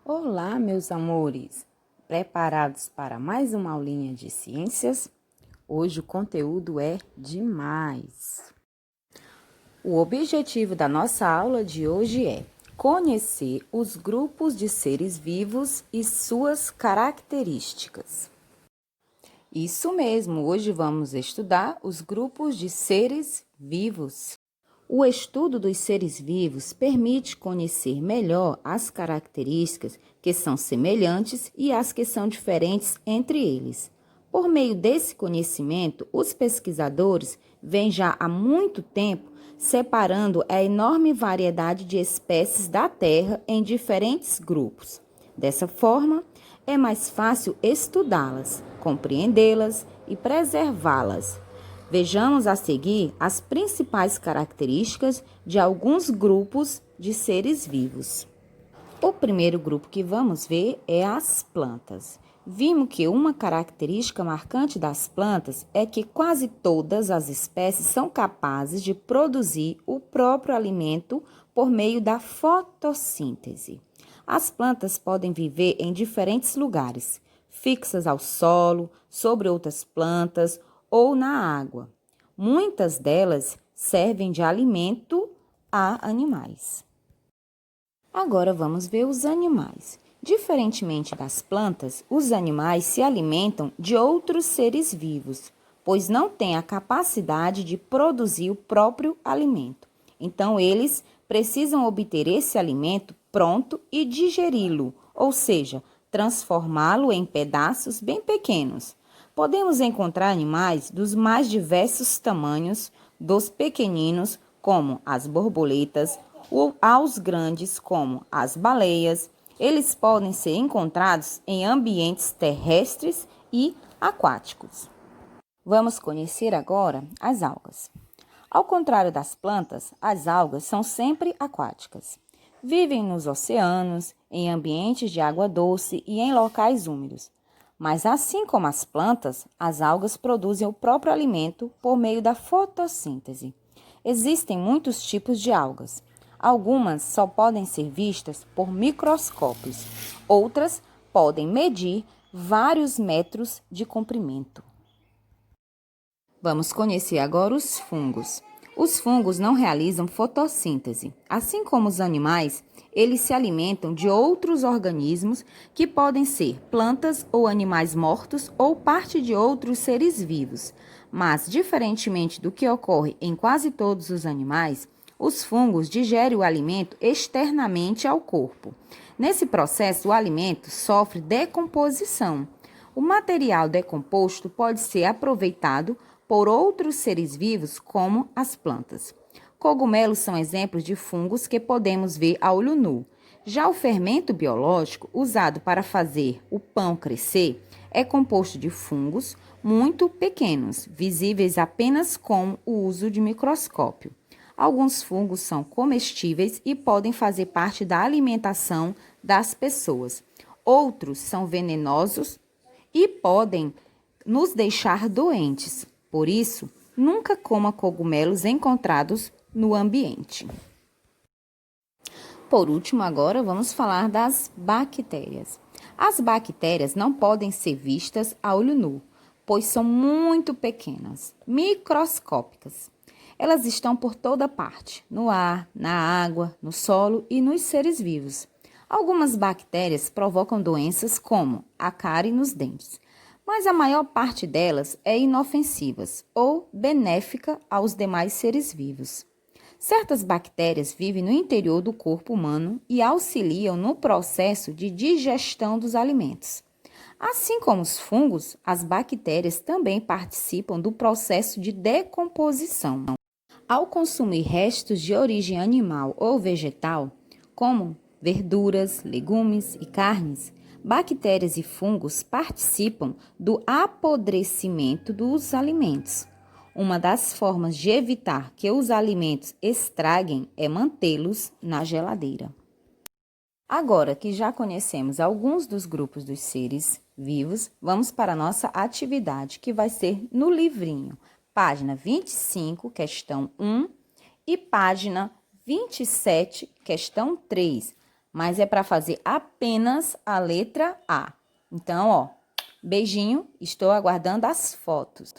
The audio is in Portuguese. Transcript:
Olá, meus amores! Preparados para mais uma aulinha de ciências? Hoje o conteúdo é demais! O objetivo da nossa aula de hoje é conhecer os grupos de seres vivos e suas características. Isso mesmo, hoje vamos estudar os grupos de seres vivos. O estudo dos seres vivos permite conhecer melhor as características que são semelhantes e as que são diferentes entre eles. Por meio desse conhecimento, os pesquisadores vêm já há muito tempo separando a enorme variedade de espécies da Terra em diferentes grupos. Dessa forma, é mais fácil estudá-las, compreendê-las e preservá-las. Vejamos a seguir as principais características de alguns grupos de seres vivos. O primeiro grupo que vamos ver é as plantas. Vimos que uma característica marcante das plantas é que quase todas as espécies são capazes de produzir o próprio alimento por meio da fotossíntese. As plantas podem viver em diferentes lugares, fixas ao solo, sobre outras plantas ou na água. Muitas delas servem de alimento a animais. Agora vamos ver os animais. Diferentemente das plantas, os animais se alimentam de outros seres vivos, pois não têm a capacidade de produzir o próprio alimento. Então, eles precisam obter esse alimento pronto e digeri-lo, ou seja, transformá-lo em pedaços bem pequenos. Podemos encontrar animais dos mais diversos tamanhos, dos pequeninos, como as borboletas, ou aos grandes, como as baleias. Eles podem ser encontrados em ambientes terrestres e aquáticos. Vamos conhecer agora as algas. Ao contrário das plantas, as algas são sempre aquáticas. Vivem nos oceanos, em ambientes de água doce e em locais úmidos. Mas assim como as plantas, as algas produzem o próprio alimento por meio da fotossíntese. Existem muitos tipos de algas. Algumas só podem ser vistas por microscópios, outras podem medir vários metros de comprimento. Vamos conhecer agora os fungos. Os fungos não realizam fotossíntese. Assim como os animais, eles se alimentam de outros organismos que podem ser plantas ou animais mortos ou parte de outros seres vivos. Mas, diferentemente do que ocorre em quase todos os animais, os fungos digerem o alimento externamente ao corpo. Nesse processo, o alimento sofre decomposição. O material decomposto pode ser aproveitado por outros seres vivos, como as plantas. Cogumelos são exemplos de fungos que podemos ver a olho nu. Já o fermento biológico, usado para fazer o pão crescer, é composto de fungos muito pequenos, visíveis apenas com o uso de microscópio. Alguns fungos são comestíveis e podem fazer parte da alimentação das pessoas. Outros são venenosos e podem nos deixar doentes. Por isso, nunca coma cogumelos encontrados no ambiente. Por último, agora vamos falar das bactérias. As bactérias não podem ser vistas a olho nu, pois são muito pequenas, microscópicas. Elas estão por toda parte, no ar, na água, no solo e nos seres vivos. Algumas bactérias provocam doenças como a cárie nos dentes, mas a maior parte delas é inofensivas ou benéfica aos demais seres vivos. Certas bactérias vivem no interior do corpo humano e auxiliam no processo de digestão dos alimentos. Assim como os fungos, as bactérias também participam do processo de decomposição. Ao consumir restos de origem animal ou vegetal, como verduras, legumes e carnes, bactérias e fungos participam do apodrecimento dos alimentos. Uma das formas de evitar que os alimentos estraguem é mantê-los na geladeira. Agora que já conhecemos alguns dos grupos dos seres vivos, vamos para a nossa atividade, que vai ser no livrinho, página 25, questão 1 e página 27, questão 3. mas é para fazer apenas a letra A. Então, ó, beijinho, estou aguardando as fotos.